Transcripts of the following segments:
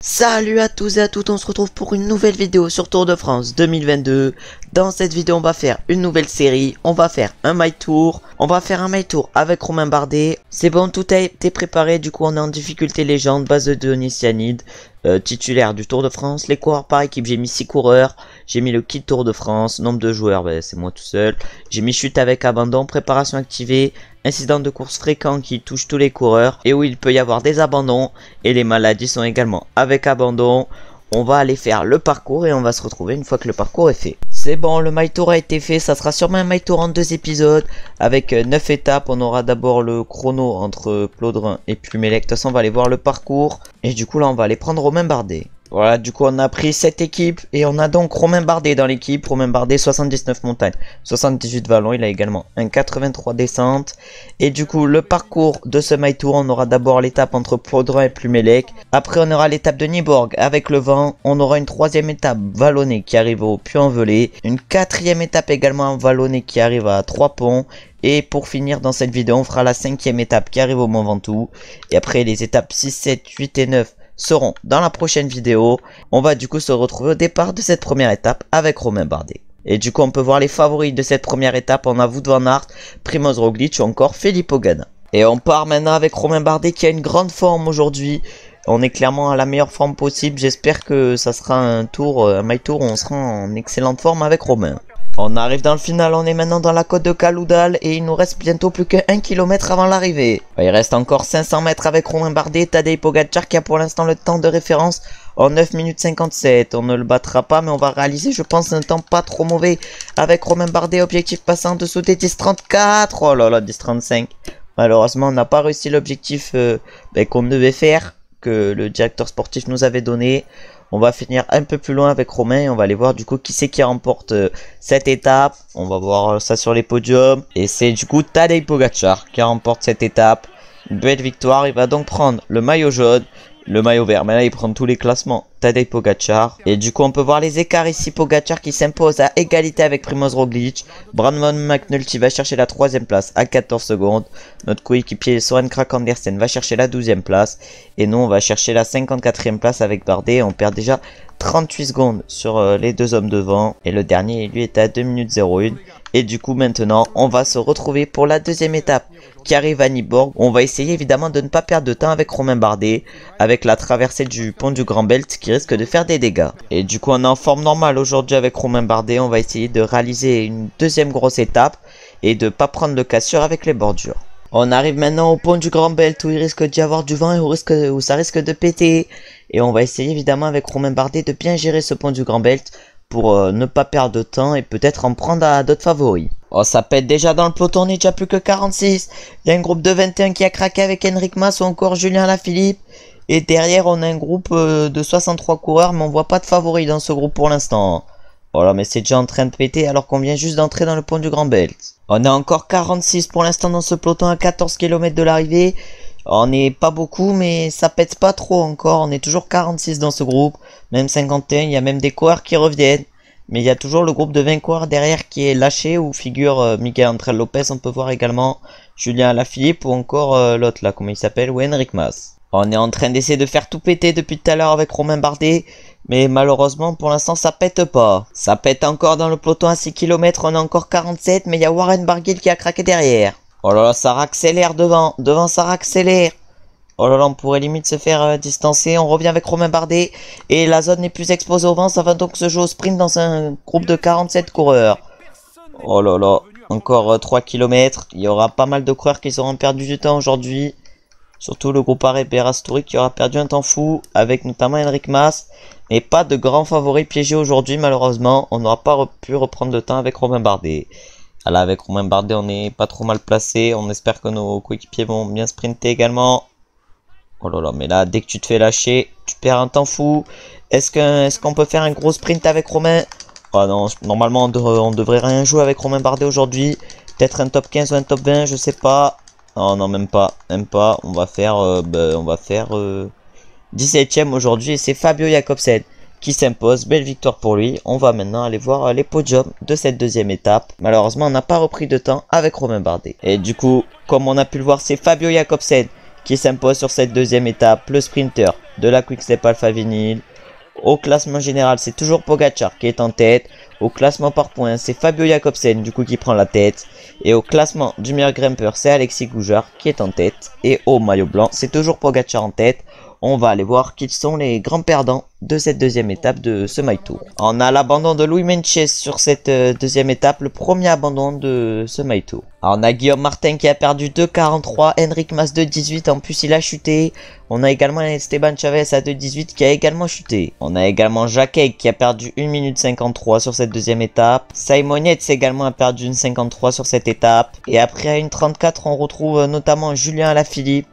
Salut à tous et à toutes, on se retrouve pour une nouvelle vidéo sur Tour de France 2022. Dans cette vidéo on va faire une nouvelle série, on va faire un My Tour. On va faire un My Tour avec Romain Bardet. C'est bon, tout a été préparé, du coup on est en difficulté légende, base de Denis Cyanide, titulaire du Tour de France. Les coureurs par équipe, j'ai mis 6 coureurs, j'ai mis le kit Tour de France, nombre de joueurs, c'est moi tout seul. J'ai mis chute avec abandon, préparation activée, incident de course fréquent qui touche tous les coureurs et où il peut y avoir des abandons et les maladies sont également avec abandon. On va aller faire le parcours et on va se retrouver une fois que le parcours est fait. C'est bon, le My Tour a été fait, ça sera sûrement un My Tour en 2 épisodes avec 9 étapes. On aura d'abord le chrono entre Plaudrin et Plumelec. De toute façon on va aller voir le parcours et du coup là on va aller prendre Romain Bardet. Voilà, du coup on a pris cette équipe et on a donc Romain Bardet dans l'équipe. Romain Bardet, 79 montagnes, 78 vallons, il a également un 83 descente. Et du coup le parcours de ce My Tour, on aura d'abord l'étape entre Plaudrin et Plumelec. Après on aura l'étape de Nyborg avec le vent. On aura une 3e étape vallonnée qui arrive au Puy-en-Velay. Une 4e étape également vallonnée qui arrive à Trois-Ponts. Et pour finir dans cette vidéo on fera la 5e étape qui arrive au Mont Ventoux. Et après les étapes 6, 7, 8 et 9 seront dans la prochaine vidéo. On va du coup se retrouver au départ de cette première étape avec Romain Bardet. Et du coup on peut voir les favoris de cette première étape. On a Wout van Aert, Primož Roglič ou encore Filippo Ganna. Et on part maintenant avec Romain Bardet qui a une grande forme aujourd'hui. On est clairement à la meilleure forme possible. J'espère que ça sera un My Tour où on sera en excellente forme avec Romain. On arrive dans le final, on est maintenant dans la côte de Caloudal et il nous reste bientôt plus que 1 km avant l'arrivée. Il reste encore 500 mètres avec Romain Bardet, Tadej Pogacar qui a pour l'instant le temps de référence en 9 minutes 57. On ne le battra pas mais on va réaliser je pense un temps pas trop mauvais avec Romain Bardet, objectif passant en dessous des 10-34. Oh là là, 10-35. Malheureusement on n'a pas réussi l'objectif qu'on devait faire, que le directeur sportif nous avait donné. On va finir un peu plus loin avec Romain et on va aller voir du coup qui c'est qui remporte cette étape. On va voir ça sur les podiums. Et c'est du coup Tadej Pogacar qui remporte cette étape. Une belle victoire, il va donc prendre le maillot jaune, le maillot vert. Mais là il prend tous les classements, Tadej Pogacar. Et du coup on peut voir les écarts ici. Pogacar qui s'impose à égalité avec Primož Roglič. Brandon McNulty va chercher la 3e place à 14 secondes. Notre coéquipier Søren Kragh Andersen va chercher la 12e place. Et nous on va chercher la 54e place avec Bardet. On perd déjà 38 secondes sur les deux hommes devant. Et le dernier lui est à 2 minutes 01. Et du coup maintenant on va se retrouver pour la 2e étape qui arrive à Nyborg. On va essayer évidemment de ne pas perdre de temps avec Romain Bardet, avec la traversée du pont du Grand Belt qui risque de faire des dégâts. Et du coup on est en forme normale aujourd'hui avec Romain Bardet. On va essayer de réaliser une 2e grosse étape et de pas prendre de cassure avec les bordures. On arrive maintenant au pont du Grand Belt où il risque d'y avoir du vent et où ça risque de péter. Et on va essayer évidemment avec Romain Bardet de bien gérer ce pont du Grand Belt pour ne pas perdre de temps et peut-être en prendre à d'autres favoris. Oh, ça pète déjà dans le peloton, on est déjà plus que 46. Il y a un groupe de 21 qui a craqué avec Enric Mas ou encore Julien Alaphilippe. Et derrière on a un groupe de 63 coureurs mais on voit pas de favoris dans ce groupe pour l'instant. Voilà, mais c'est déjà en train de péter alors qu'on vient juste d'entrer dans le pont du Grand Belt. On est encore 46 pour l'instant dans ce peloton à 14 km de l'arrivée. On n'est pas beaucoup mais ça pète pas trop encore. On est toujours 46 dans ce groupe. Même 51, il y a même des coureurs qui reviennent. Mais il y a toujours le groupe de 20 coureurs derrière qui est lâché où figure Miguel Ángel Lopez. On peut voir également Julien Alaphilippe ou encore l'autre là, comment il s'appelle, ou Enric Mas. On est en train d'essayer de faire tout péter depuis tout à l'heure avec Romain Bardet. Mais malheureusement pour l'instant ça pète pas. Ça pète encore dans le peloton à 6 km. On est encore 47 mais il y a Warren Barguil qui a craqué derrière. Oh là là, ça accélère devant. Devant ça accélère. Oh là là, on pourrait limite se faire distancer. On revient avec Romain Bardet. Et la zone n'est plus exposée au vent. Ça va donc se jouer au sprint dans un groupe de 47 coureurs. Oh là là, encore 3 km. Il y aura pas mal de coureurs qui auront perdu du temps aujourd'hui. Surtout le groupe Arrêt Berastouri qui aura perdu un temps fou. Avec notamment Enric Mas. Mais pas de grands favoris piégés aujourd'hui malheureusement. On n'aura pas pu reprendre de temps avec Romain Bardet. Là avec Romain Bardet on n'est pas trop mal placé. On espère que nos coéquipiers vont bien sprinter également. Oh là là, mais là dès que tu te fais lâcher, tu perds un temps fou. Est-ce qu'on peut faire un gros sprint avec Romain? Oh non, normalement on devrait rien jouer avec Romain Bardet aujourd'hui. Peut-être un top 15 ou un top 20, je sais pas. Non, non, même pas. On va faire 17ème aujourd'hui et c'est Fabio Jakobsen qui s'impose. Belle victoire pour lui. On va maintenant aller voir les podiums de cette 2e étape. Malheureusement on n'a pas repris de temps avec Romain Bardet. Et du coup comme on a pu le voir c'est Fabio Jakobsen qui s'impose sur cette deuxième étape, le sprinter de la Quick-Step Alpha Vinyl. Au classement général, c'est toujours Pogacar qui est en tête. Au classement par points, c'est Fabio Jakobsen du coup qui prend la tête. Et au classement du meilleur grimpeur, c'est Alexis Goujard qui est en tête. Et au maillot blanc, c'est toujours Pogacar en tête. On va aller voir qui sont les grands perdants de cette deuxième étape de ce My Tour. On a l'abandon de Louis Meintjes sur cette deuxième étape, le premier abandon de ce My Tour. Alors on a Guillaume Martin qui a perdu 2,43, Enric Mas 2,18, en plus il a chuté. On a également Esteban Chavez à 2,18 qui a également chuté. On a également Jacques qui a perdu 1 minute 53 sur cette deuxième étape. Simon Yates également a perdu 1,53 sur cette étape. Et après à 1,34 on retrouve notamment Julien Alaphilippe.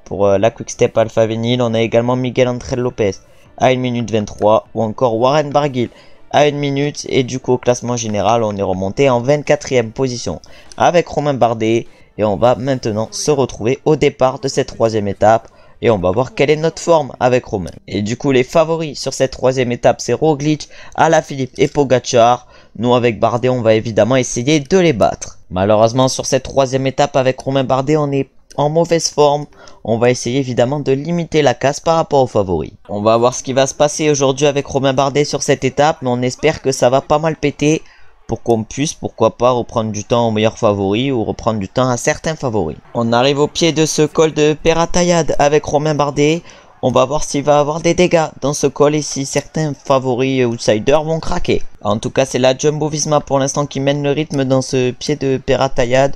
Pour la Quick-Step Alpha Vinyl, on a également Miguel Angel Lopez à 1 minute 23 ou encore Warren Barguil à 1 minute. Et du coup au classement général on est remonté en 24e position avec Romain Bardet. Et on va maintenant se retrouver au départ de cette troisième étape. Et on va voir quelle est notre forme avec Romain. Et du coup les favoris sur cette troisième étape c'est Roglic, Alaphilippe et Pogacar. Nous avec Bardet on va évidemment essayer de les battre. Malheureusement sur cette troisième étape avec Romain Bardet on est en mauvaise forme. On va essayer évidemment de limiter la casse par rapport aux favoris. On va voir ce qui va se passer aujourd'hui avec Romain Bardet sur cette étape. Mais on espère que ça va pas mal péter. Pour qu'on puisse, pourquoi pas, reprendre du temps aux meilleurs favoris ou reprendre du temps à certains favoris. On arrive au pied de ce col de Peratayad avec Romain Bardet. On va voir s'il va avoir des dégâts dans ce col et si certains favoris outsiders vont craquer. En tout cas, c'est la Jumbo-Visma pour l'instant qui mène le rythme dans ce pied de Peratayad,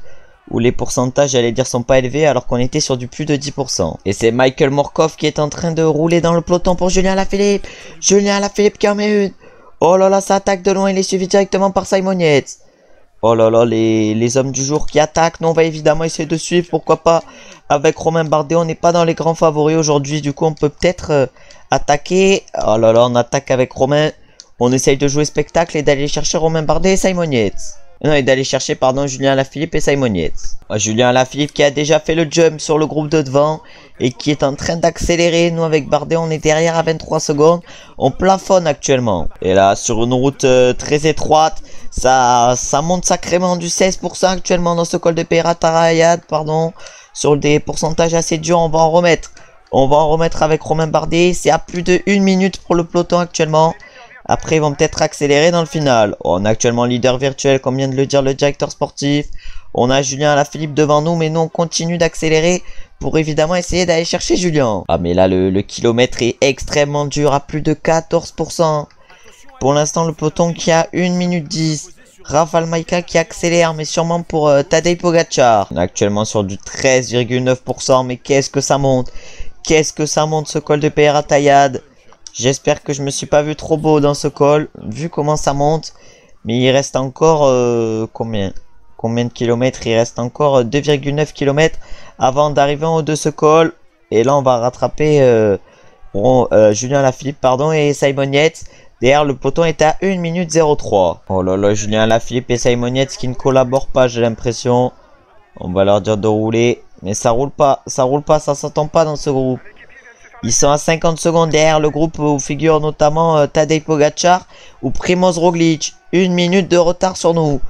où les pourcentages, j'allais dire, sont pas élevés alors qu'on était sur du plus de 10%. Et c'est Michael Morkov qui est en train de rouler dans le peloton pour Julien Alaphilippe. Julien Alaphilippe qui en met une. Oh là là, ça attaque de loin, il est suivi directement par Simon Yates. Oh là là, les hommes du jour qui attaquent. Nous, on va évidemment essayer de suivre, pourquoi pas, avec Romain Bardet. On n'est pas dans les grands favoris aujourd'hui, du coup on peut peut-être attaquer. Oh là là, on attaque avec Romain. On essaye de jouer spectacle et d'aller chercher Romain Bardet et Simon Yates. Non, et d'aller chercher, pardon, Julien Alaphilippe et Simon Yates. Julien Alaphilippe qui a déjà fait le jump sur le groupe de devant et qui est en train d'accélérer. Nous, avec Bardet, on est derrière à 23 secondes. On plafonne actuellement. Et là, sur une route très étroite, ça monte sacrément du 16% actuellement dans ce col de Peratayad, pardon. Sur des pourcentages assez durs, on va en remettre. On va en remettre avec Romain Bardet. C'est à plus de 1 minute pour le peloton actuellement. Après, ils vont peut-être accélérer dans le final. On a actuellement leader virtuel, comme vient de le dire le directeur sportif. On a Julien Alaphilippe devant nous, mais nous, on continue d'accélérer pour évidemment essayer d'aller chercher Julien. Ah, mais là, le kilomètre est extrêmement dur, à plus de 14%. Pour l'instant, le peloton qui a 1 minute 10. Rafał Majka qui accélère, mais sûrement pour Tadej Pogacar. On est actuellement sur du 13,9%, mais qu'est-ce que ça monte? Qu'est-ce que ça monte, ce col de Peratayad? J'espère que je me suis pas vu trop beau dans ce col, vu comment ça monte. Mais il reste encore combien de kilomètres? Il reste encore 2,9 km avant d'arriver en haut de ce col. Et là on va rattraper Julien Alaphilippe pardon, et Simon Yates. Derrière le peloton est à 1 minute 03. Oh là là, Julien Alaphilippe et Simon Yates qui ne collaborent pas, j'ai l'impression. On va leur dire de rouler. Mais ça roule pas, ça s'entend pas dans ce groupe. Ils sont à 50 secondes derrière le groupe où figure notamment Tadej Pogacar ou Primoz Roglic. 1 minute de retard sur nous.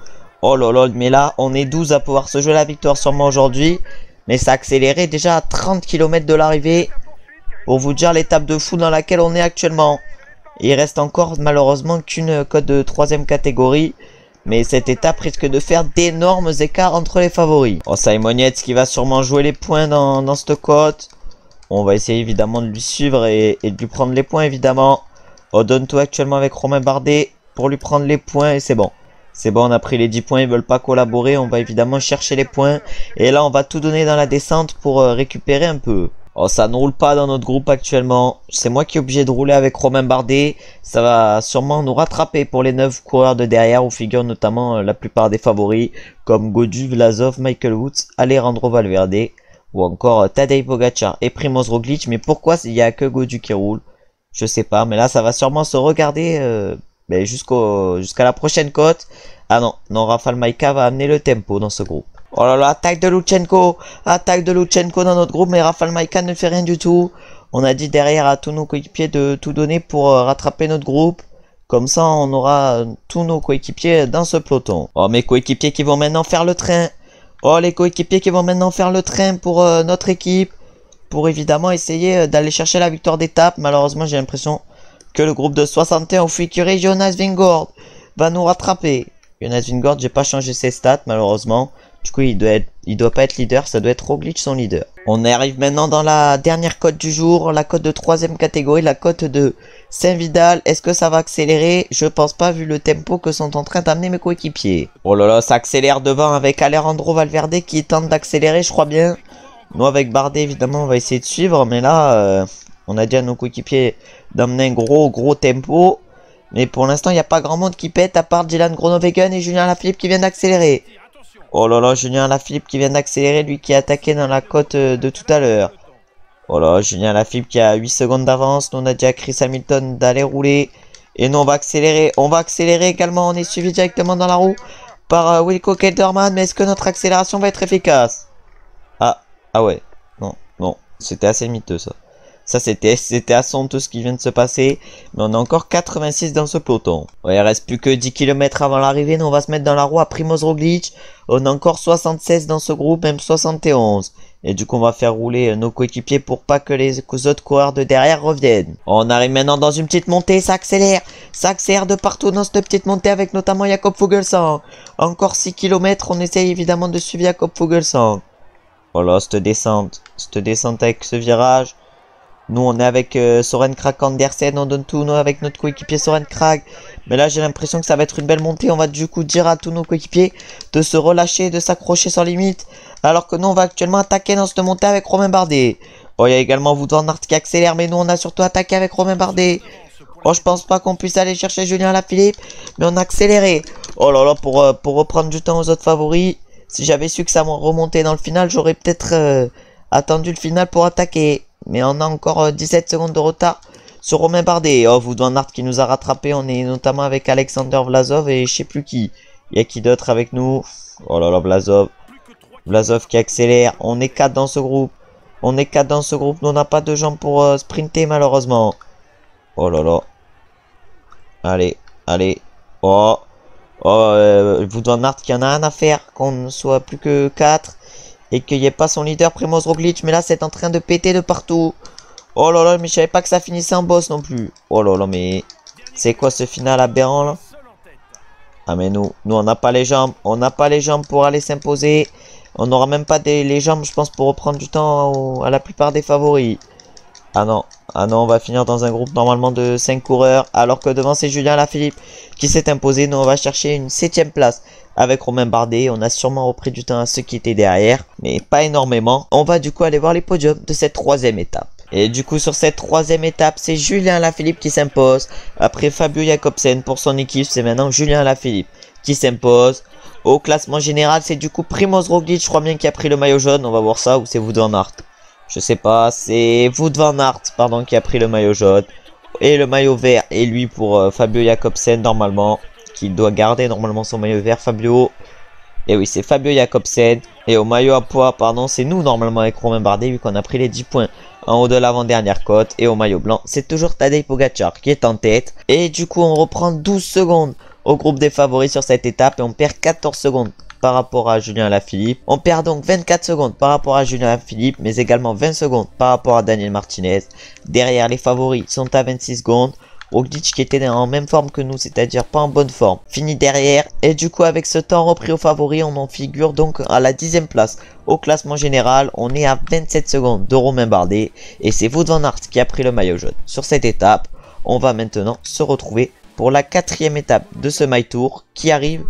Oh là là, mais là on est 12 à pouvoir se jouer la victoire sûrement aujourd'hui. Mais ça a accéléré déjà à 30 km de l'arrivée. Pour vous dire l'étape de fou dans laquelle on est actuellement. Il reste encore malheureusement qu'une cote de 3ème catégorie. Mais cette étape risque de faire d'énormes écarts entre les favoris. Oh, Simon Yates qui va sûrement jouer les points dans cette cote. On va essayer évidemment de lui suivre et de lui prendre les points évidemment. On donne tout actuellement avec Romain Bardet pour lui prendre les points et c'est bon. C'est bon, on a pris les 10 points, ils veulent pas collaborer. On va évidemment chercher les points. Et là on va tout donner dans la descente pour récupérer un peu. Oh, ça ne roule pas dans notre groupe actuellement. C'est moi qui est obligé de rouler avec Romain Bardet. Ça va sûrement nous rattraper pour les 9 coureurs de derrière où figurent notamment la plupart des favoris comme Godu, Vlasov, Michael Woods, Alejandro Valverde ou encore Tadej Pogacar et Primoz Roglic. Mais pourquoi il n'y a que Godu qui roule? Je sais pas, mais là ça va sûrement se regarder jusqu'à la prochaine cote. Ah non, Rafał Majka va amener le tempo dans ce groupe. Oh là là, attaque de Lutsenko dans notre groupe, mais Rafał Majka ne fait rien du tout. On a dit derrière à tous nos coéquipiers de tout donner pour rattraper notre groupe. Comme ça, on aura tous nos coéquipiers dans ce peloton. Oh, mes coéquipiers qui vont maintenant faire le train. Oh, les coéquipiers qui vont maintenant faire le train pour notre équipe. pour évidemment essayer d'aller chercher la victoire d'étape. Malheureusement, j'ai l'impression que le groupe de 61 au Fury Jonas Vingegaard va nous rattraper. Jonas Vingegaard, j'ai pas changé ses stats malheureusement. Du coup, il doit pas être leader, ça doit être Roglic son leader. On arrive maintenant dans la dernière cote du jour, la cote de 3ème catégorie, la cote de Saint-Vidal. Est-ce que ça va accélérer? Je pense pas vu le tempo que sont en train d'amener mes coéquipiers. Oh là là, ça accélère devant avec Alejandro Valverde qui tente d'accélérer, je crois bien. Nous avec Bardet évidemment on va essayer de suivre, mais là on a dit à nos coéquipiers d'amener un gros tempo. Mais pour l'instant il n'y a pas grand monde qui pète à part Dylan Groenewegen et Julien Alaphilippe qui viennent d'accélérer. Oh là là, Julien Alaphilippe qui vient d'accélérer, lui qui a attaqué dans la cote de tout à l'heure. Oh là, Julien Alaphilippe qui a 8 secondes d'avance. Nous on a dit à Chris Hamilton d'aller rouler. Et nous on va accélérer. On va accélérer également. On est suivi directement dans la roue par Wilco Kelderman. Mais est-ce que notre accélération va être efficace? Ah ouais. Non. C'était assez miteux ça. Ça c'était assez honteux ce qui vient de se passer. Mais on a encore 86 dans ce peloton. Ouais, il reste plus que 10 km avant l'arrivée. Nous on va se mettre dans la roue à Primoz Roglic. On a encore 76 dans ce groupe, même 71. Et du coup on va faire rouler nos coéquipiers pour pas que les autres coureurs de derrière reviennent. On arrive maintenant dans une petite montée, ça accélère. Ça accélère de partout dans cette petite montée avec notamment Jakob Fuglsang. Encore 6 km, on essaye évidemment de suivre Jakob Fuglsang. Voilà, cette descente avec ce virage. Nous on est avec Soren Kragh Andersen, on donne tout, nous avec notre coéquipier Soren Kragh. Mais là j'ai l'impression que ça va être une belle montée, on va du coup dire à tous nos coéquipiers de se relâcher, de s'accrocher sans limite. Alors que nous on va actuellement attaquer dans cette montée avec Romain Bardet. Oh il y a également Wout van Aert qui accélère, mais nous on a surtout attaqué avec Romain Bardet. Oh je pense pas qu'on puisse aller chercher Julien Alaphilippe, mais on a accéléré. Oh là là, pour reprendre du temps aux autres favoris. Si j'avais su que ça remontait dans le final, j'aurais peut-être attendu le final pour attaquer. Mais on a encore 17 secondes de retard sur Romain Bardet. Oh, Wout van Aert qui nous a rattrapé. On est notamment avec Alexander Vlasov et je sais plus qui. Il y a qui d'autre avec nous? Oh là là, Vlasov. Vlasov qui accélère. On est 4 dans ce groupe. Nous on n'a pas de jambes pour sprinter malheureusement. Oh là là. Allez. Oh, Wout van Aert qui en a rien à faire. Qu'on ne soit plus que 4. Et qu'il n'y ait pas son leader Primoz Roglic. Mais là c'est en train de péter de partout. Oh là là, mais je savais pas que ça finissait en boss non plus. Oh là là, mais c'est quoi ce final aberrant là? Ah mais nous on n'a pas les jambes. On n'a pas les jambes pour aller s'imposer. On n'aura même pas les jambes je pense pour reprendre du temps à la plupart des favoris. Ah non, on va finir dans un groupe normalement de 5 coureurs. Alors que devant c'est Julien Alaphilippe qui s'est imposé. Nous on va chercher une 7ème place avec Romain Bardet. On a sûrement repris du temps à ceux qui étaient derrière, mais pas énormément. On va du coup aller voir les podiums de cette 3ème étape. Et du coup sur cette 3ème étape c'est Julien Alaphilippe qui s'impose. Après Fabio Jakobsen pour son équipe, c'est maintenant Julien Alaphilippe qui s'impose. Au classement général c'est du coup Primoz Roglic, je crois bien, qui a pris le maillot jaune. On va voir ça, ou c'est Wout van Aert. Je sais pas, c'est Wout van Aert, pardon, qui a pris le maillot jaune. Et le maillot vert est lui pour Fabio Jakobsen normalement. Qui doit garder normalement son maillot vert, Fabio. Et oui, c'est Fabio Jakobsen. Et au maillot à poids, pardon, c'est nous normalement avec Romain Bardet, vu qu'on a pris les 10 points en haut de l'avant-dernière cote. Et au maillot blanc, c'est toujours Tadej Pogacar qui est en tête. Et du coup, on reprend 12 secondes au groupe des favoris sur cette étape. Et on perd 14 secondes par rapport à Julien Alaphilippe. On perd donc 24 secondes par rapport à Julien Alaphilippe, mais également 20 secondes par rapport à Daniel Martinez. Derrière, les favoris sont à 26 secondes. Roglic qui était en même forme que nous, c'est-à-dire pas en bonne forme, finit derrière. Et du coup avec ce temps repris aux favoris, on en figure donc à la 10ème place au classement général. On est à 27 secondes de Romain Bardet. Et c'est Wout van Aert qui a pris le maillot jaune sur cette étape. On va maintenant se retrouver pour la 4ème étape de ce My Tour qui arrive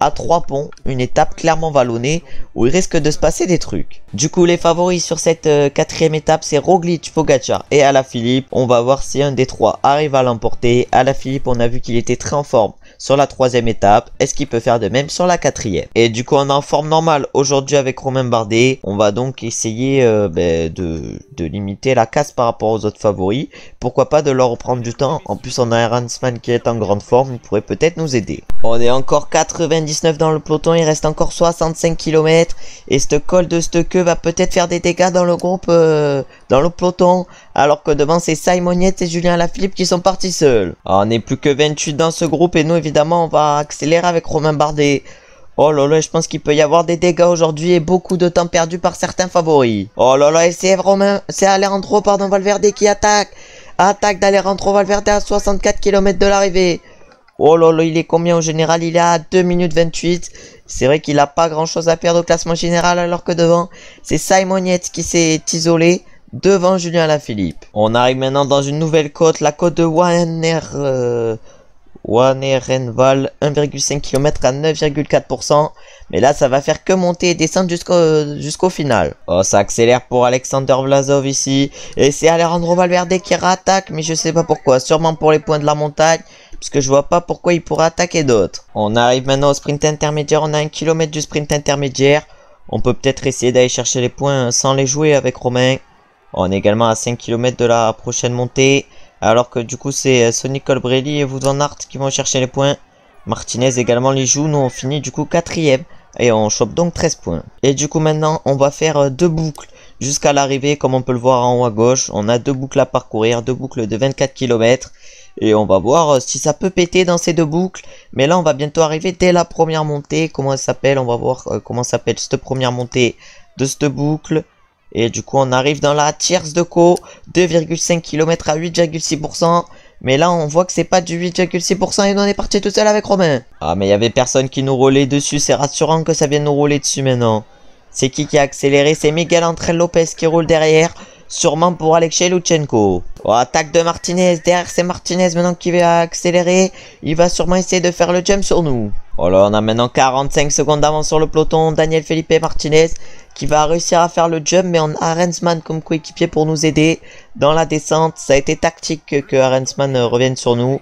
à 3 ponts, une étape clairement vallonnée où il risque de se passer des trucs. Du coup les favoris sur cette 4ème étape c'est Roglic, Pogacar et Alaphilippe. On va voir si un des trois arrive à l'emporter. Alaphilippe, on a vu qu'il était très en forme sur la 3ème étape. Est-ce qu'il peut faire de même sur la 4ème? Et du coup on est en forme normale aujourd'hui avec Romain Bardet. On va donc essayer de limiter la casse par rapport aux autres favoris. Pourquoi pas de leur reprendre du temps. En plus on a un Ransman qui est en grande forme, il pourrait peut-être nous aider. On est encore 99 dans le peloton, il reste encore 65 km. Et ce col de cette queue va peut-être faire des dégâts dans le groupe, dans le peloton. Alors que devant c'est Simon Yates et Julien Alaphilippe qui sont partis seuls. Alors, on n'est plus que 28 dans ce groupe et nous évidemment on va accélérer avec Romain Bardet. Oh là là, je pense qu'il peut y avoir des dégâts aujourd'hui et beaucoup de temps perdu par certains favoris. Oh là là, et c'est Romain, c'est Alejandro, pardon, Valverde qui attaque. Attaque d'Alejandro Valverde à 64 km de l'arrivée. Oh là là, il est combien au général? Il est à 2 minutes 28. C'est vrai qu'il a pas grand chose à perdre au classement général alors que devant, c'est Simon Yates qui s'est isolé devant Julien Alaphilippe. On arrive maintenant dans une nouvelle côte, la côte de Wannerenval, 1,5 km à 9,4%. Mais là, ça va faire que monter et descendre jusqu'au final. Oh, ça accélère pour Alexander Vlasov ici. Et c'est Alejandro Valverde qui rattaque, mais je sais pas pourquoi. Sûrement pour les points de la montagne, puisque je vois pas pourquoi il pourrait attaquer d'autres. On arrive maintenant au sprint intermédiaire. On a 1 km du sprint intermédiaire. On peut peut-être essayer d'aller chercher les points sans les jouer avec Romain. On est également à 5 km de la prochaine montée. Alors que du coup c'est Sonny Colbrelli et Wout van Aert qui vont chercher les points. Martinez également les joue. Nous on finit du coup 4ème. Et on chope donc 13 points. Et du coup maintenant on va faire 2 boucles jusqu'à l'arrivée. Comme on peut le voir en haut à gauche. On a 2 boucles à parcourir. 2 boucles de 24 km. Et on va voir si ça peut péter dans ces 2 boucles. Mais là on va bientôt arriver dès la première montée. Comment elle s'appelle? On va voir comment s'appelle cette première montée de cette boucle. Et du coup on arrive dans la tierce de Co, 2,5 km à 8,6%. Mais là on voit que c'est pas du 8,6% et on est parti tout seul avec Romain. Ah mais il y avait personne qui nous roulait dessus, c'est rassurant que ça vienne nous rouler dessus maintenant. C'est qui a accéléré? C'est Miguel Ángel Lopez qui roule derrière. Sûrement pour Alexei Lutsenko. Oh, attaque de Martinez. Derrière c'est Martinez maintenant qui va accélérer. Il va sûrement essayer de faire le jump sur nous. Oh là, on a maintenant 45 secondes d'avance sur le peloton. Daniel Felipe Martinez qui va réussir à faire le jump. Mais on a Arensman comme coéquipier pour nous aider dans la descente. Ça a été tactique que Arensman revienne sur nous.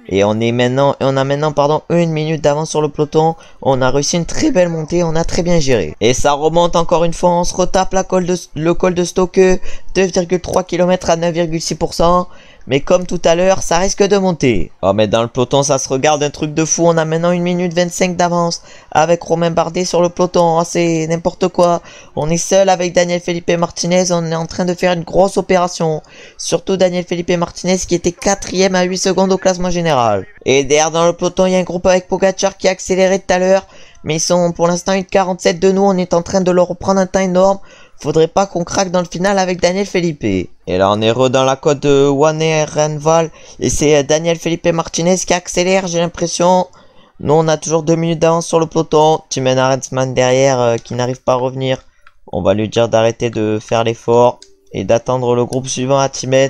Et on a maintenant 1 minute d'avance sur le peloton. On a réussi une très belle montée, on a très bien géré. Et ça remonte encore une fois, on se retape le col de Stoke, 2,3 km à 9,6%. Mais comme tout à l'heure, ça risque de monter. Oh mais dans le peloton, ça se regarde un truc de fou. On a maintenant 1 minute 25 d'avance avec Romain Bardet sur le peloton. Oh, c'est n'importe quoi. On est seul avec Daniel Felipe Martinez. On est en train de faire une grosse opération. Surtout Daniel Felipe Martinez qui était 4ème à 8 secondes au classement général. Et derrière dans le peloton, il y a un groupe avec Pogacar qui a accéléré tout à l'heure. Mais ils sont pour l'instant 1,47 de nous. On est en train de leur reprendre un temps énorme. Faudrait pas qu'on craque dans le final avec Daniel Felipe. Et là on est dans la côte de Wannerenval. Et c'est Daniel Felipe Martinez qui accélère, j'ai l'impression. Nous on a toujours 2 minutes d'avance sur le peloton. Timen Arensman derrière qui n'arrive pas à revenir. On va lui dire d'arrêter de faire l'effort. Et d'attendre le groupe suivant à Timen.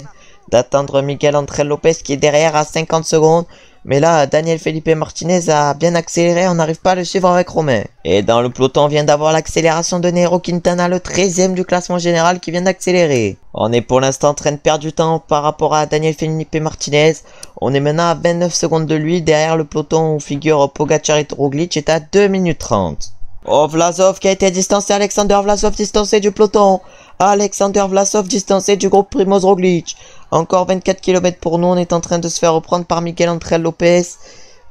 D'attendre Miguel Ángel Lopez qui est derrière à 50 secondes. Mais là, Daniel Felipe Martinez a bien accéléré, on n'arrive pas à le suivre avec Romain. Et dans le peloton, on vient d'avoir l'accélération de Nairo Quintana, le 13ème du classement général qui vient d'accélérer. On est pour l'instant en train de perdre du temps par rapport à Daniel Felipe Martinez. On est maintenant à 29 secondes de lui, derrière le peloton où figure Pogacar et Roglic est à 2 minutes 30. Oh, Vlasov qui a été distancé, Alexander Vlasov distancé du peloton. Alexander Vlasov distancé du groupe Primoz Roglic. Encore 24 km pour nous, on est en train de se faire reprendre par Miguel Ángel Lopez.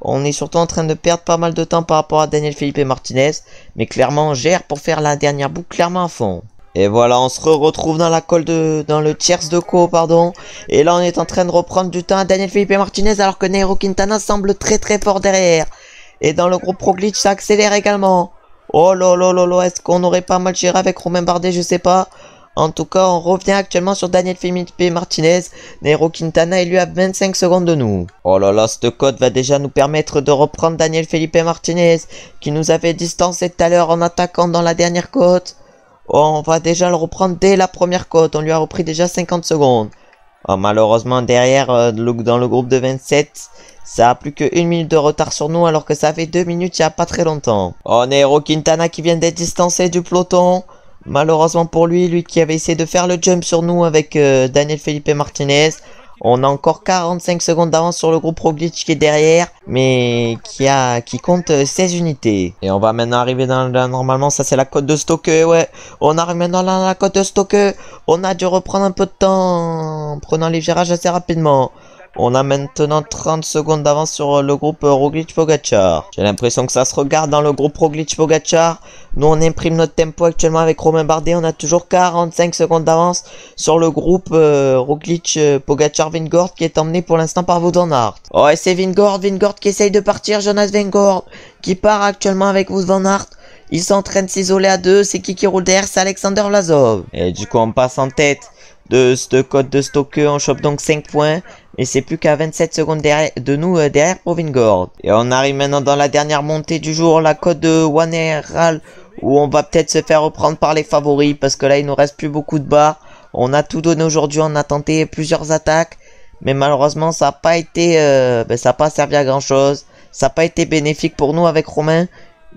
On est surtout en train de perdre pas mal de temps par rapport à Daniel Felipe Martinez. Mais clairement on gère pour faire la dernière boucle clairement à fond. Et voilà, on se retrouve dans le tierce de Co, pardon. Et là on est en train de reprendre du temps à Daniel Felipe Martinez alors que Nairo Quintana semble très très fort derrière. Et dans le groupe Roglic ça accélère également. Oh là là là là, est-ce qu'on aurait pas mal géré avec Romain Bardet, je sais pas. En tout cas, on revient actuellement sur Daniel Felipe Martinez. Nairo Quintana est lui à 25 secondes de nous. Oh là là, cette côte va déjà nous permettre de reprendre Daniel Felipe Martinez qui nous avait distancé tout à l'heure en attaquant dans la dernière côte. Oh, on va déjà le reprendre dès la première côte. On lui a repris déjà 50 secondes. Oh, malheureusement, derrière, dans le groupe de 27, ça a plus que 1 minute de retard sur nous alors que ça fait 2 minutes il n'y a pas très longtemps. Oh, Nairo Quintana qui vient d'être distancé du peloton. Malheureusement pour lui qui avait essayé de faire le jump sur nous avec Daniel Felipe Martinez. On a encore 45 secondes d'avance sur le groupe Roglic qui est derrière, mais qui compte 16 unités. Et on va maintenant arriver normalement ça c'est la côte de Stoke, ouais. On arrive maintenant dans la côte de Stoke. On a dû reprendre un peu de temps en prenant les virages assez rapidement. On a maintenant 30 secondes d'avance sur le groupe Roglic-Pogacar. J'ai l'impression que ça se regarde dans le groupe Roglic-Pogacar. Nous, on imprime notre tempo actuellement avec Romain Bardet. On a toujours 45 secondes d'avance sur le groupe Roglic-Pogacar-Vingegaard qui est emmené pour l'instant par Wout van Aert. Oh, et c'est Vingegaard qui essaye de partir. Jonas Vingegaard qui part actuellement avec Wout van Aert. Ils sont en train de s'isoler à deux. C'est qui roule derrière? C'est Alexander Vlasov. Et du coup, on passe en tête de ce code de Stoke. On chope donc 5 points. Et c'est plus qu'à 27 secondes de nous derrière pour Vingegaard. Et on arrive maintenant dans la dernière montée du jour. La côte de Waneral. Où on va peut-être se faire reprendre par les favoris. Parce que là, il nous reste plus beaucoup de barres. On a tout donné aujourd'hui. On a tenté plusieurs attaques. Mais malheureusement, ça n'a pas été... ça n'a pas servi à grand chose. Ça n'a pas été bénéfique pour nous avec Romain.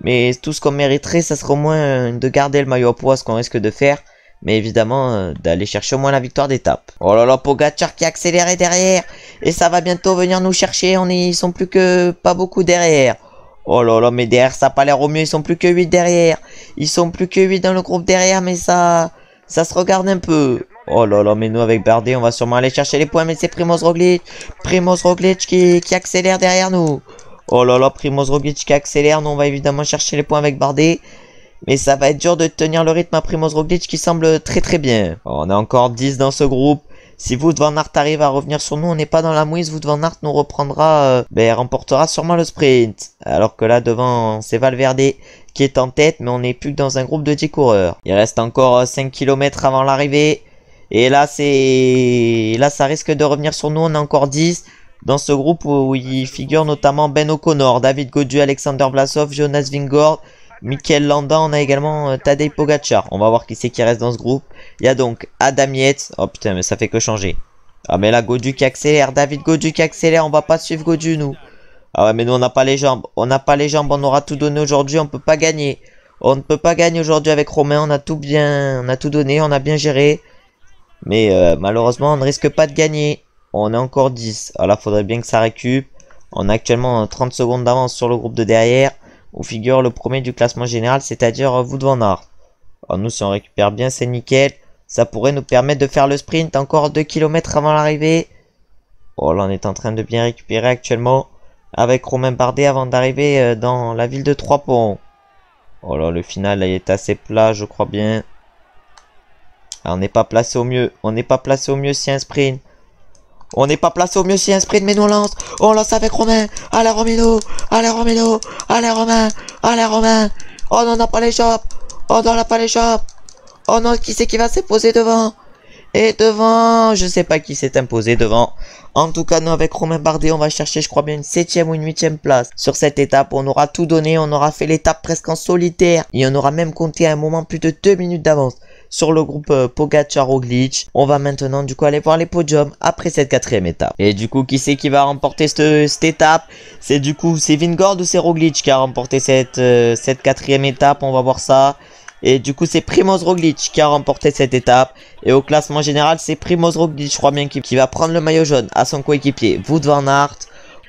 Mais tout ce qu'on mériterait, ça serait au moins de garder le maillot à poids, ce qu'on risque de faire. Mais évidemment, d'aller chercher au moins la victoire d'étape. Oh là là, Pogacar qui a accéléré derrière. Et ça va bientôt venir nous chercher. Ils sont plus que pas beaucoup derrière. Oh là là, mais derrière, ça n'a pas l'air au mieux. Ils sont plus que 8 derrière. Ils sont plus que 8 dans le groupe derrière. Mais ça se regarde un peu. Oh là là, mais nous avec Bardet, on va sûrement aller chercher les points. Mais c'est Primoz Roglic. Primoz Roglic qui accélère derrière nous. Oh là là, Primoz Roglic qui accélère. Nous, on va évidemment chercher les points avec Bardet. Mais ça va être dur de tenir le rythme à Primoz Roglic qui semble très très bien. On est encore 10 dans ce groupe. Si Wout van Aert arrive à revenir sur nous, on n'est pas dans la mouise. Wout van Aert nous reprendra, remportera sûrement le sprint. Alors que là devant, c'est Valverde qui est en tête. Mais on n'est plus que dans un groupe de 10 coureurs. Il reste encore 5 km avant l'arrivée. Et là, ça risque de revenir sur nous. On a encore 10. Dans ce groupe où il figure notamment Ben O'Connor, David Gaudu, Alexander Vlasov, Jonas Vingegaard, Mikel Landa. On a également Tadej Pogacar. On va voir qui c'est qui reste dans ce groupe. Il y a donc Adam Yates. Oh putain, mais ça fait que changer. Ah mais là, Gaudu qui accélère. David Gaudu qui accélère. On va pas suivre Gaudu, nous. Ah ouais, mais nous, on n'a pas les jambes. On n'a pas les jambes. On aura tout donné aujourd'hui. On peut pas gagner. On ne peut pas gagner aujourd'hui avec Romain. On a tout donné. On a bien géré. Mais malheureusement, on ne risque pas de gagner. On est encore 10. Alors, faudrait bien que ça récup. On a actuellement 30 secondes d'avance sur le groupe de derrière. Où figure le premier du classement général, c'est-à-dire Wout van Aert. Alors nous, si on récupère bien, c'est nickel. Ça pourrait nous permettre de faire le sprint. Encore 2 km avant l'arrivée. Oh là, on est en train de bien récupérer actuellement. Avec Romain Bardet avant d'arriver dans la ville de Trois-Ponts. Oh là, le final là, il est assez plat, je crois bien. Alors, on n'est pas placé au mieux. On n'est pas placé au mieux si un sprint. On n'est pas placé au mieux si un sprint, mais nous on lance. On lance avec Romain. Allez Romino. Allez Romino. Allez Romain. Allez Romain. Oh non, on n'a pas les chops. Oh non, on n'a pas les chops. Oh non, qui c'est qui va s'imposer devant? Et devant, je sais pas qui s'est imposé devant. En tout cas, nous avec Romain Bardet, on va chercher, je crois bien, une 7e ou une 8e place. Sur cette étape, on aura tout donné. On aura fait l'étape presque en solitaire. Et on aura même compté à un moment plus de 2 minutes d'avance sur le groupe Pogacar-Roglic. On va maintenant du coup aller voir les podiums après cette 4e étape. Et du coup, qui c'est qui va remporter cette étape? C'est du coup, c'est Vingegaard ou c'est Roglic qui a remporté cette 4e étape? On va voir ça. Et du coup, c'est Primoz Roglic qui a remporté cette étape. Et au classement général, c'est Primoz Roglic, je crois bien, qui va prendre le maillot jaune à son coéquipier Wout van Aert.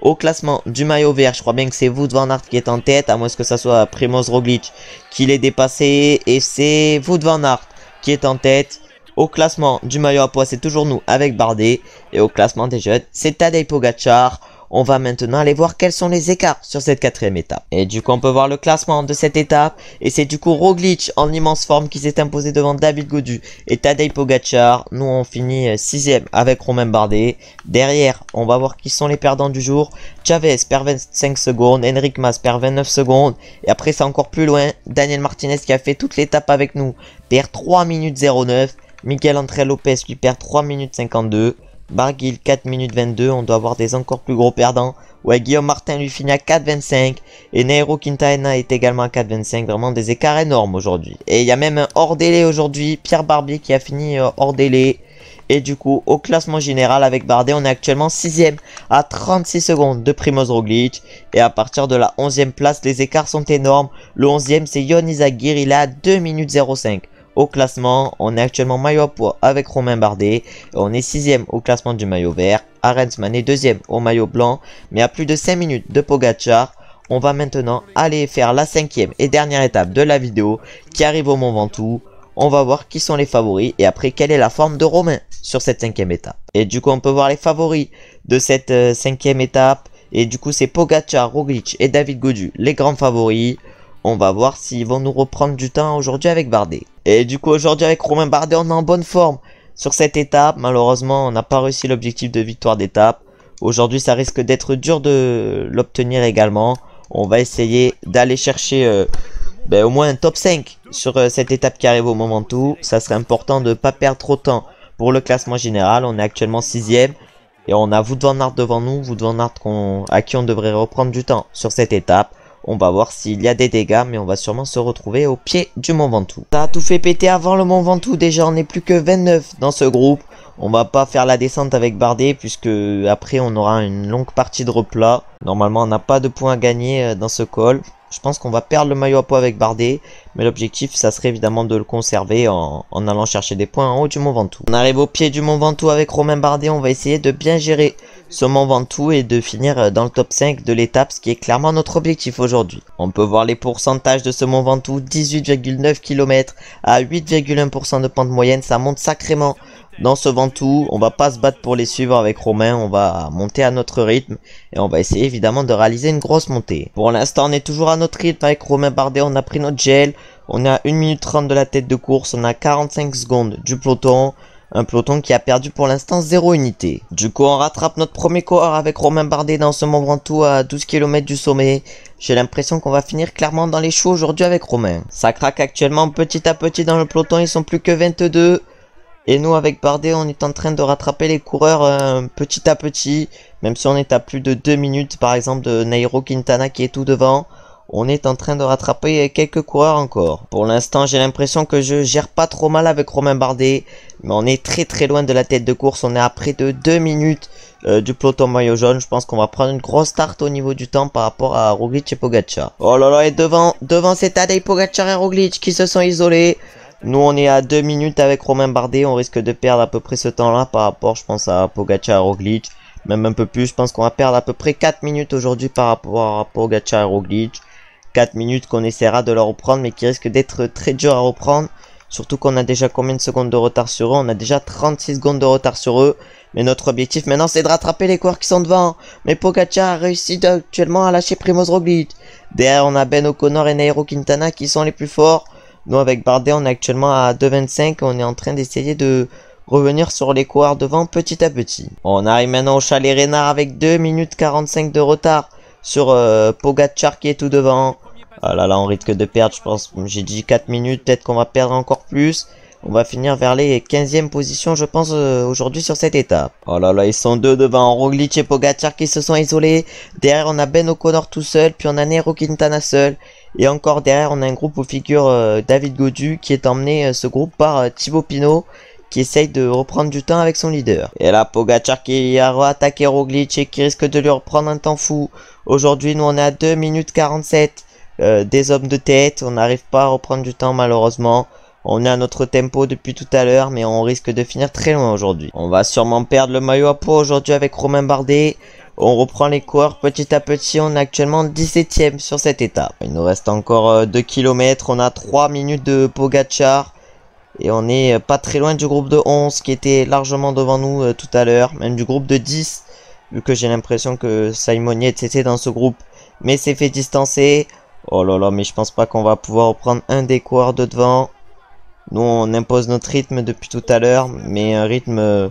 Au classement du maillot vert, je crois bien que c'est Wout van Aert qui est en tête, à moins que ça soit Primoz Roglic qui l'ait dépassé. Et c'est Wout van Aert qui est en tête. Au classement du maillot à poids, c'est toujours nous avec Bardet. Et au classement des jeunes, c'est Tadej Pogacar. On va maintenant aller voir quels sont les écarts sur cette 4e étape. Et du coup, on peut voir le classement de cette étape. Et c'est du coup Roglic en immense forme qui s'est imposé devant David Gaudu et Tadej Pogacar. Nous, on finit 6e avec Romain Bardet. Derrière, on va voir qui sont les perdants du jour. Chavez perd 25 secondes. Enric Mas perd 29 secondes. Et après, c'est encore plus loin. Daniel Martinez qui a fait toute l'étape avec nous perd 3 minutes 09. Miguel André Lopez qui perd 3 minutes 52. Barguil 4 minutes 22, on doit avoir des encore plus gros perdants. Ouais, Guillaume Martin lui finit à 4,25 et Nairo Quintana est également à 4,25, vraiment des écarts énormes aujourd'hui. Et il y a même un hors délai aujourd'hui, Pierre Barbier qui a fini hors délai. Et du coup, au classement général avec Bardet, on est actuellement 6e à 36 secondes de Primoz Roglic. Et à partir de la 11e place, les écarts sont énormes. Le 11e, c'est Yon Izagirre, il est à 2 minutes 05. Au classement, on est actuellement maillot à poids avec Romain Bardet. On est 6e au classement du maillot vert. Arensman est 2e au maillot blanc. Mais à plus de 5 minutes de Pogacar. On va maintenant aller faire la 5e et dernière étape de la vidéo qui arrive au Mont Ventoux. On va voir qui sont les favoris et après quelle est la forme de Romain sur cette 5e étape. Et du coup on peut voir les favoris de cette 5e étape. Et du coup c'est Pogačar, Roglič et David Gaudu les grands favoris. On va voir s'ils vont nous reprendre du temps aujourd'hui avec Bardet. Et du coup aujourd'hui avec Romain Bardet on est en bonne forme sur cette étape. Malheureusement on n'a pas réussi l'objectif de victoire d'étape. Aujourd'hui ça risque d'être dur de l'obtenir également. On va essayer d'aller chercher au moins un top 5 sur cette étape qui arrive au moment tout. Ça serait important de ne pas perdre trop de temps pour le classement général. On est actuellement 6e. Et on a Wout van Aert devant nous. Wout van Aert à qui on devrait reprendre du temps sur cette étape. On va voir s'il y a des dégâts. Mais on va sûrement se retrouver au pied du Mont Ventoux. Ça a tout fait péter avant le Mont Ventoux. Déjà on n'est plus que 29 dans ce groupe. On va pas faire la descente avec Bardet puisque après on aura une longue partie de replat. Normalement on n'a pas de points à gagner dans ce col. Je pense qu'on va perdre le maillot à poids avec Bardet. Mais l'objectif ça serait évidemment de le conserver en allant chercher des points en haut du Mont Ventoux. On arrive au pied du Mont Ventoux avec Romain Bardet. On va essayer de bien gérer ce Mont Ventoux et de finir dans le top 5 de l'étape. Ce qui est clairement notre objectif aujourd'hui. On peut voir les pourcentages de ce Mont Ventoux. 18,9 km à 8,1% de pente moyenne. Ça monte sacrément dans ce Ventoux. On va pas se battre pour les suivre avec Romain. On va monter à notre rythme. Et on va essayer évidemment de réaliser une grosse montée. Pour l'instant on est toujours à notre rythme avec Romain Bardet. On a pris notre gel. On est à 1 minute 30 de la tête de course. On a 45 secondes du peloton. Un peloton qui a perdu pour l'instant 0 unité. Du coup on rattrape notre premier coureur avec Romain Bardet dans ce Mont Ventoux à 12 km du sommet. J'ai l'impression qu'on va finir clairement dans les choux aujourd'hui avec Romain. Ça craque actuellement petit à petit dans le peloton. Ils sont plus que 22. Et nous avec Bardet on est en train de rattraper les coureurs petit à petit. Même si on est à plus de 2 minutes par exemple de Nairo Quintana qui est tout devant. On est en train de rattraper quelques coureurs encore. Pour l'instant j'ai l'impression que je gère pas trop mal avec Romain Bardet. Mais on est très loin de la tête de course. On est à près de 2 minutes du peloton maillot jaune. Je pense qu'on va prendre une grosse start au niveau du temps par rapport à Roglič et Pogačar. Oh là là, et devant c'est Tadej Pogačar et Roglič qui se sont isolés. Nous on est à 2 minutes avec Romain Bardet. On risque de perdre à peu près ce temps là par rapport je pense à Pogačar et Roglič. Même un peu plus, je pense qu'on va perdre à peu près 4 minutes aujourd'hui par rapport à Pogačar et Roglič. 4 minutes qu'on essaiera de leur reprendre mais qui risque d'être très dur à reprendre. Surtout qu'on a déjà combien de secondes de retard sur eux? On a déjà 36 secondes de retard sur eux. Mais notre objectif maintenant c'est de rattraper les coureurs qui sont devant. Mais Pogačar a réussi actuellement à lâcher Primož Roglič. Derrière on a Ben O'Connor et Nairo Quintana qui sont les plus forts. Nous avec Bardet on est actuellement à 2,25. On est en train d'essayer de revenir sur les coureurs devant petit à petit. On arrive maintenant au Chalet Reynard avec 2 minutes 45 de retard sur Pogačar qui est tout devant. Ah là là on risque de perdre je pense. J'ai dit 4 minutes. Peut-être qu'on va perdre encore plus. On va finir vers les 15e positions je pense aujourd'hui sur cette étape. Oh là là ils sont deux devant. Roglič et Pogačar qui se sont isolés. Derrière on a Ben O'Connor tout seul. Puis on a Nairo Quintana seul. Et encore derrière on a un groupe où figure David Gaudu qui est emmené ce groupe par Thibaut Pinot. Qui essaye de reprendre du temps avec son leader. Et là Pogačar qui a attaqué Roglič et qui risque de lui reprendre un temps fou. Aujourd'hui nous on est à 2 minutes 47 des hommes de tête. On n'arrive pas à reprendre du temps malheureusement. On est à notre tempo depuis tout à l'heure mais on risque de finir très loin aujourd'hui. On va sûrement perdre le maillot à poids aujourd'hui avec Romain Bardet. On reprend les coureurs petit à petit. On est actuellement 17e sur cette étape. Il nous reste encore 2 km. On a 3 minutes de Pogačar. Et on est pas très loin du groupe de 11 qui était largement devant nous tout à l'heure. Même du groupe de 10. Vu que j'ai l'impression que Simon Yates était dans ce groupe. Mais s'est fait distancer. Oh là là mais je pense pas qu'on va pouvoir reprendre un des coureurs de devant. Nous on impose notre rythme depuis tout à l'heure. Mais un rythme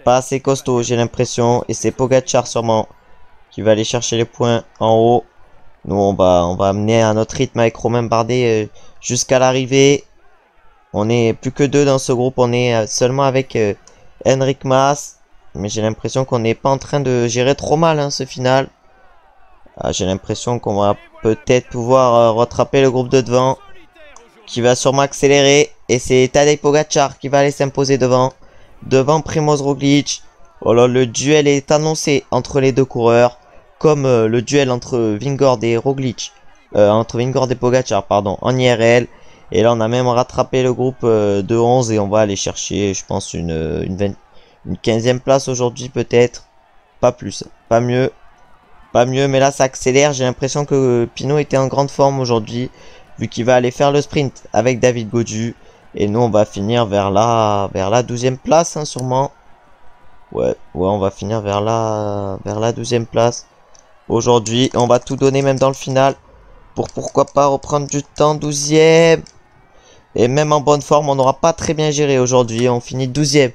pas assez costaud j'ai l'impression. Et c'est Pogačar sûrement qui va aller chercher les points en haut. Nous on va amener à notre rythme avec Romain Bardet jusqu'à l'arrivée. On est plus que 2 dans ce groupe. On est seulement avec Enric Mas. Mais j'ai l'impression qu'on n'est pas en train de gérer trop mal ce final. J'ai l'impression qu'on va peut-être pouvoir rattraper le groupe de devant. Qui va sûrement accélérer. Et c'est Tadej Pogačar qui va aller s'imposer devant. Devant Primož Roglič. Oh là, le duel est annoncé entre les deux coureurs. Comme le duel entre Vingegaard et Roglič. Entre Vingegaard et Pogačar pardon en IRL. Et là on a même rattrapé le groupe de 11 et on va aller chercher je pense une 15e place aujourd'hui peut-être. Pas plus, pas mieux. Pas mieux mais là ça accélère. J'ai l'impression que Pinot était en grande forme aujourd'hui. Vu qu'il va aller faire le sprint avec David Gaudu. Et nous, on va finir vers la 12e place, hein, sûrement. Ouais, on va finir vers la 12e place. Aujourd'hui, on va tout donner même dans le final. Pour pourquoi pas reprendre du temps, 12e. Et même en bonne forme, on n'aura pas très bien géré aujourd'hui. On finit 12e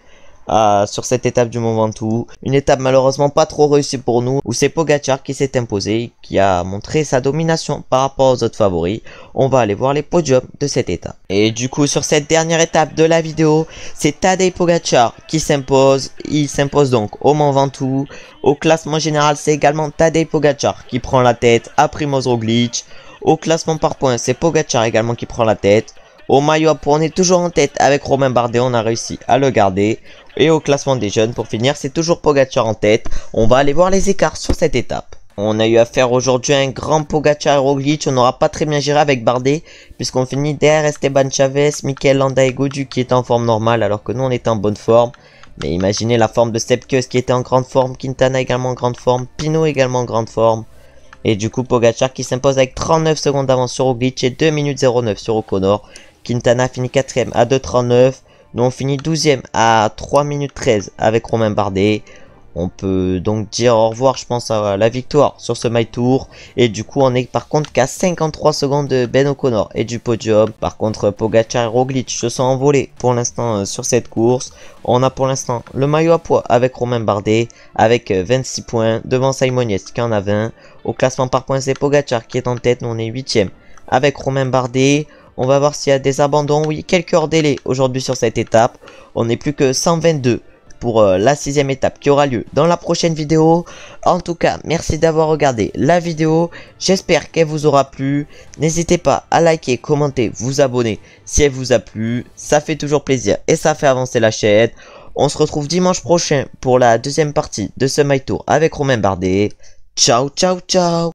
sur cette étape du Mont Ventoux. Une étape malheureusement pas trop réussie pour nous, où c'est Pogacar qui s'est imposé, qui a montré sa domination par rapport aux autres favoris. On va aller voir les podiums de cette étape. Et du coup, sur cette dernière étape de la vidéo, c'est Tadej Pogacar qui s'impose. Il s'impose donc au Mont Ventoux. Au classement général, c'est également Tadej Pogacar qui prend la tête à Primož Roglič. Au classement par points, c'est Pogacar également qui prend la tête. Au maillot à points, on est toujours en tête avec Romain Bardet, on a réussi à le garder. Et au classement des jeunes, pour finir, c'est toujours Pogacar en tête. On va aller voir les écarts sur cette étape. On a eu à faire aujourd'hui un grand Pogacar et Roglič. On n'aura pas très bien géré avec Bardet, puisqu'on finit derrière Esteban Chavez, Mikel Landa et Gaudu qui est en forme normale, alors que nous on est en bonne forme. Mais imaginez la forme de Sepp-Kuss qui était en grande forme, Quintana également en grande forme, Pinot également en grande forme. Et du coup Pogacar qui s'impose avec 39 secondes d'avance sur Roglič et 2 minutes 09 sur O'Connor. Quintana finit 4ème à 2,39. Nous on finit 12ème à 3 minutes 13 avec Romain Bardet. On peut donc dire au revoir, je pense, à la victoire sur ce My Tour. Et du coup on est par contre qu'à 53 secondes de Ben O'Connor et du podium. Par contre Pogacar et Roglič se sont envolés pour l'instant sur cette course. On a pour l'instant le maillot à poids avec Romain Bardet avec 26 points devant Simon Yates qui en a 20. Au classement par points c'est Pogacar qui est en tête, nous on est 8ème avec Romain Bardet. On va voir s'il y a des abandons. Oui, quelques hors délai aujourd'hui sur cette étape. On n'est plus que 122 pour la 6ème étape qui aura lieu dans la prochaine vidéo. En tout cas, merci d'avoir regardé la vidéo. J'espère qu'elle vous aura plu. N'hésitez pas à liker, commenter, vous abonner si elle vous a plu. Ça fait toujours plaisir et ça fait avancer la chaîne. On se retrouve dimanche prochain pour la deuxième partie de ce My Tour avec Romain Bardet. Ciao, ciao, ciao.